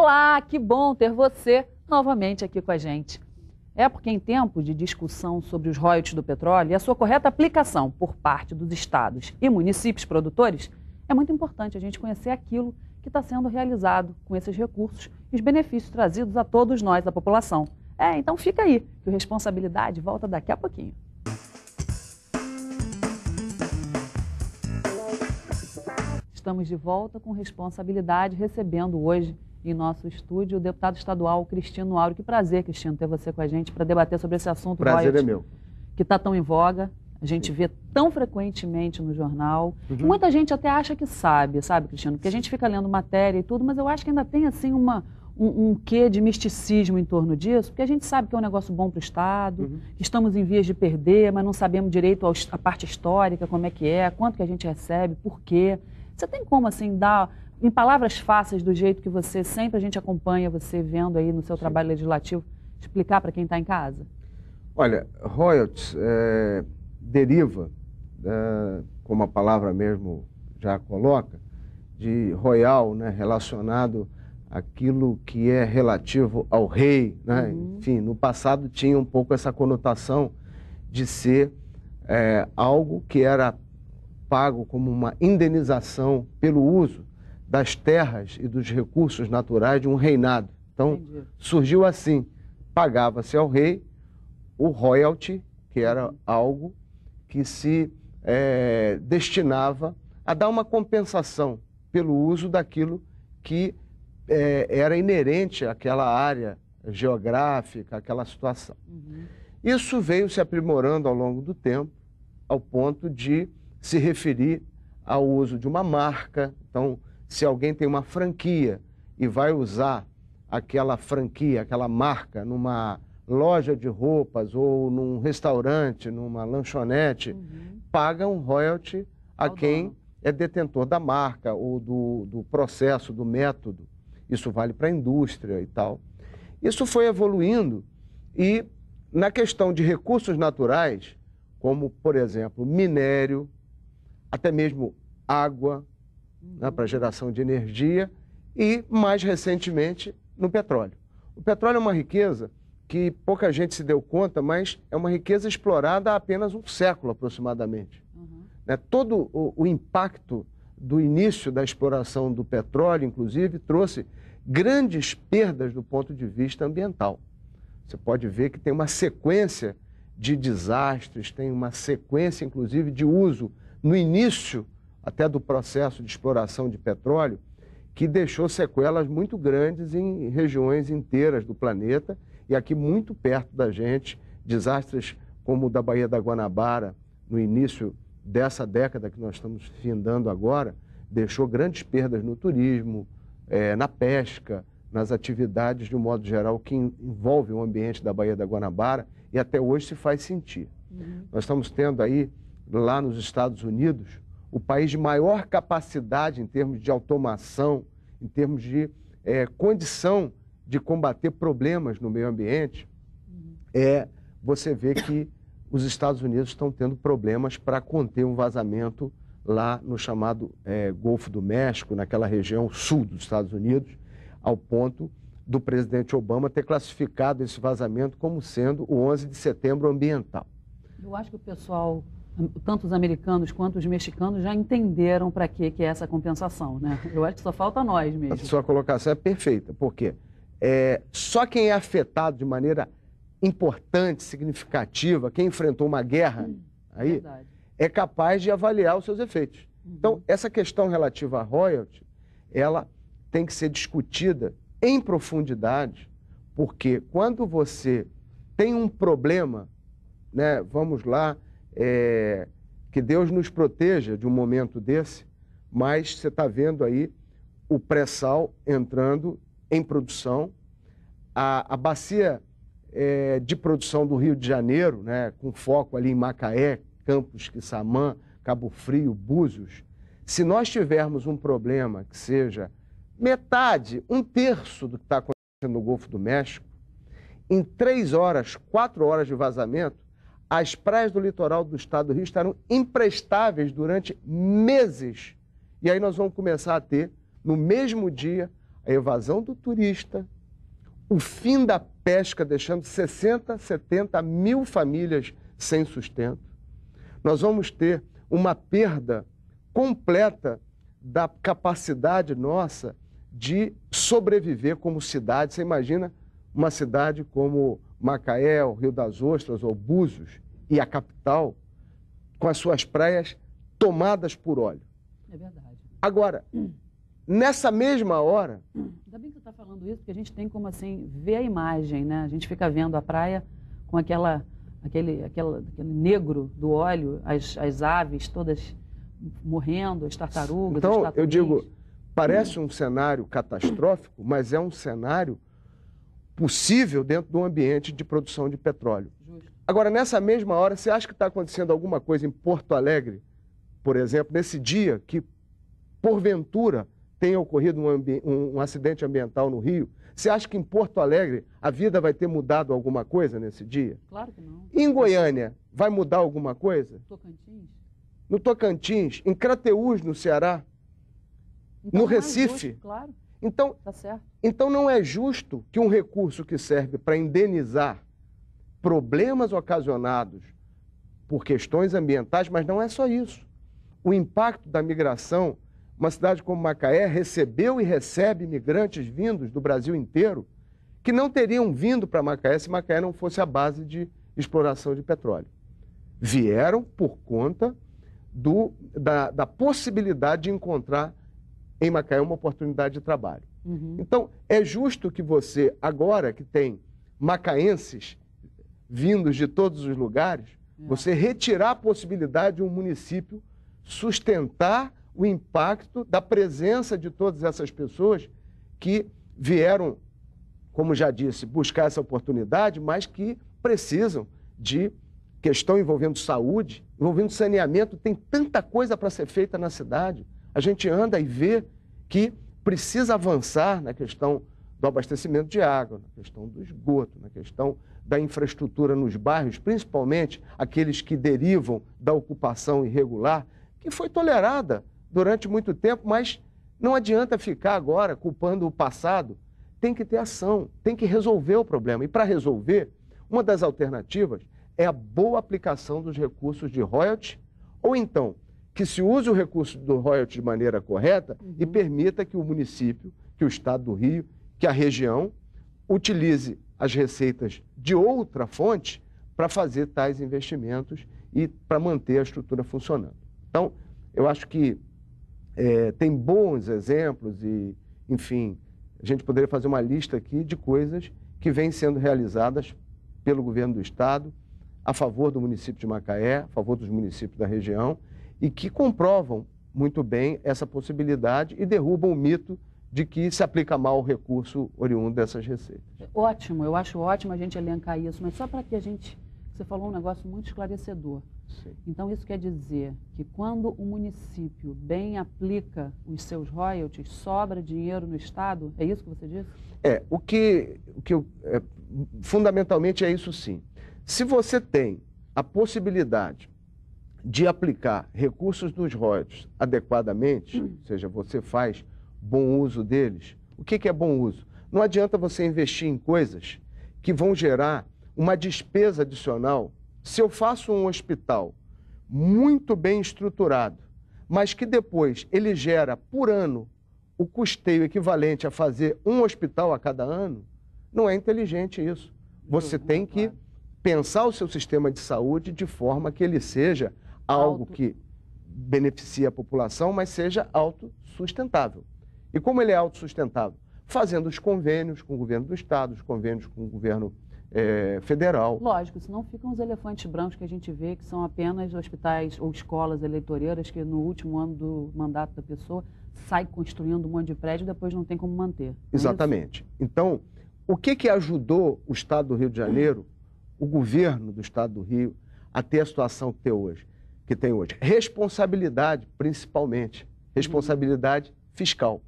Olá, que bom ter você novamente aqui com a gente. É porque em tempos de discussão sobre os royalties do petróleo e a sua correta aplicação por parte dos estados e municípios produtores, é muito importante a gente conhecer aquilo que está sendo realizado com esses recursos e os benefícios trazidos a todos nós, a população. Então fica aí, que o Responsabilidade volta daqui a pouquinho. Estamos de volta com Responsabilidade, recebendo hoje em nosso estúdio o deputado estadual Cristino Áureo. Que prazer, Cristino, ter você com a gente para debater sobre esse assunto. Prazer é meu. Que está tão em voga, a gente vê tão frequentemente no jornal. Muita gente até acha que sabe, Cristino? Porque a gente fica lendo matéria e tudo, mas eu acho que ainda tem assim um quê de misticismo em torno disso, porque a gente sabe que é um negócio bom para o Estado, que estamos em vias de perder, mas não sabemos direito a parte histórica, como é que é, quanto que a gente recebe, por quê. Você tem como, assim, dar, em palavras fáceis, do jeito que você sempre a gente acompanha, você vendo aí no seu trabalho legislativo, explicar para quem está em casa? Olha, royalties deriva, como a palavra mesmo já coloca, de royal, né, relacionado àquilo que é relativo ao rei, né? Enfim, no passado tinha um pouco essa conotação de ser algo que era pago como uma indenização pelo uso das terras e dos recursos naturais de um reinado. Então, surgiu assim, pagava-se ao rei o royalty, que era algo que se destinava a dar uma compensação pelo uso daquilo que era inerente àquela área geográfica, àquela situação. Isso veio se aprimorando ao longo do tempo, ao ponto de se referir ao uso de uma marca. Então, se alguém tem uma franquia e vai usar aquela franquia, aquela marca, numa loja de roupas ou num restaurante, numa lanchonete, paga um royalty a quem é detentor da marca ou do processo, do método. Isso vale para a indústria e tal. Isso foi evoluindo e, na questão de recursos naturais, como, por exemplo, minério, até mesmo água, né, para geração de energia e, mais recentemente, no petróleo. O petróleo é uma riqueza que pouca gente se deu conta, mas é uma riqueza explorada há apenas um século, aproximadamente. Né, todo o impacto do início da exploração do petróleo, inclusive, trouxe grandes perdas do ponto de vista ambiental. Você pode ver que tem uma sequência de desastres, tem uma sequência, inclusive, de uso no início até do processo de exploração de petróleo, que deixou sequelas muito grandes em regiões inteiras do planeta e aqui muito perto da gente, desastres como o da Baía da Guanabara, no início dessa década que nós estamos findando agora, deixou grandes perdas no turismo, na pesca, nas atividades de um modo geral que envolvem o ambiente da Baía da Guanabara e até hoje se faz sentir. Nós estamos tendo aí, lá nos Estados Unidos, o país de maior capacidade em termos de automação, em termos de condição de combater problemas no meio ambiente, você vê que os Estados Unidos estão tendo problemas para conter um vazamento lá no chamado Golfo do México, naquela região sul dos Estados Unidos, ao ponto do presidente Obama ter classificado esse vazamento como sendo o 11 de setembro ambiental. Eu acho que o pessoal, tanto os americanos quanto os mexicanos, já entenderam para que é essa compensação, né? Eu acho que só falta nós mesmo. A sua colocação é perfeita, porque só quem é afetado de maneira importante, significativa, quem enfrentou uma guerra aí, é capaz de avaliar os seus efeitos. Então, essa questão relativa a royalty, ela tem que ser discutida em profundidade, porque quando você tem um problema, né, vamos lá, que Deus nos proteja de um momento desse, mas você está vendo aí o pré-sal entrando em produção, a bacia de produção do Rio de Janeiro, né, com foco ali em Macaé, Campos, Quissamã, Cabo Frio, Búzios. Se nós tivermos um problema que seja metade, 1/3 do que está acontecendo no Golfo do México, em 3 horas, 4 horas de vazamento, as praias do litoral do estado do Rio estarão imprestáveis durante meses. E aí nós vamos começar a ter, no mesmo dia, a evasão do turista, o fim da pesca, deixando 60, 70 mil famílias sem sustento. Nós vamos ter uma perda completa da capacidade nossa de sobreviver como cidade. Você imagina uma cidade como Macaé, o Rio das Ostras ou Búzios e a capital, com as suas praias tomadas por óleo. É verdade. Agora, nessa mesma hora... Ainda bem que você está falando isso, porque a gente tem como assim ver a imagem, né? A gente fica vendo a praia com aquele negro do óleo, as aves todas morrendo, as tartarugas, então, os tatuís. Eu digo, parece um cenário catastrófico, mas é um cenário possível dentro de um ambiente de produção de petróleo. Justo. Agora, nessa mesma hora, você acha que está acontecendo alguma coisa em Porto Alegre, por exemplo, nesse dia que, porventura, tenha ocorrido um acidente ambiental no Rio? Você acha que em Porto Alegre a vida vai ter mudado alguma coisa nesse dia? Claro que não. Em Goiânia, vai mudar alguma coisa? Tocantins? No Tocantins, em Crateús, no Ceará, Então, no Recife. Justo, claro. Então, tá certo. Então não é justo que um recurso que serve para indenizar problemas ocasionados por questões ambientais, mas não é só isso. O impacto da migração, uma cidade como Macaé recebeu e recebe imigrantes vindos do Brasil inteiro, que não teriam vindo para Macaé se Macaé não fosse a base de exploração de petróleo. Vieram por conta da possibilidade de encontrar em Macaé uma oportunidade de trabalho. Então, é justo que você, agora que tem macaenses vindos de todos os lugares, você retirar a possibilidade de um município sustentar o impacto da presença de todas essas pessoas que vieram, como já disse, buscar essa oportunidade, mas que precisam de questão envolvendo saúde, envolvendo saneamento. Tem tanta coisa para ser feita na cidade. A gente anda e vê que precisa avançar na questão do abastecimento de água, na questão do esgoto, na questão da infraestrutura nos bairros, principalmente aqueles que derivam da ocupação irregular, que foi tolerada durante muito tempo, mas não adianta ficar agora culpando o passado. Tem que ter ação, tem que resolver o problema. E para resolver, uma das alternativas é a boa aplicação dos recursos de royalties, ou então que se use o recurso do royalties de maneira correta e permita que o município, que o Estado do Rio, que a região utilize as receitas de outra fonte para fazer tais investimentos e para manter a estrutura funcionando. Então, eu acho que tem bons exemplos e, enfim, a gente poderia fazer uma lista aqui de coisas que vêm sendo realizadas pelo governo do Estado a favor do município de Macaé, a favor dos municípios da região e que comprovam muito bem essa possibilidade e derrubam o mito de que se aplica mal o recurso oriundo dessas receitas. Ótimo, eu acho ótimo a gente elencar isso, mas só para que a gente... Você falou um negócio muito esclarecedor. Sim. Então, isso quer dizer que quando o município bem aplica os seus royalties, sobra dinheiro no Estado? É isso que você disse? Fundamentalmente é isso sim. Se você tem a possibilidade de aplicar recursos dos royalties adequadamente, ou seja, você faz bom uso deles, o que é bom uso? Não adianta você investir em coisas que vão gerar uma despesa adicional. Se eu faço um hospital muito bem estruturado, mas que depois ele gera por ano o custeio equivalente a fazer um hospital a cada ano, não é inteligente isso. Você tem que pensar o seu sistema de saúde de forma que ele seja algo que beneficie a população, mas seja autossustentável. E como ele é autossustentável? Fazendo os convênios com o governo do Estado, os convênios com o governo federal. Lógico, senão ficam os elefantes brancos que a gente vê, que são apenas hospitais ou escolas eleitoreiras que no último ano do mandato da pessoa sai construindo um monte de prédio e depois não tem como manter. Exatamente. Então, o que ajudou o Estado do Rio de Janeiro, o governo do Estado do Rio, a ter a situação que tem hoje? Responsabilidade, principalmente. Responsabilidade fiscal.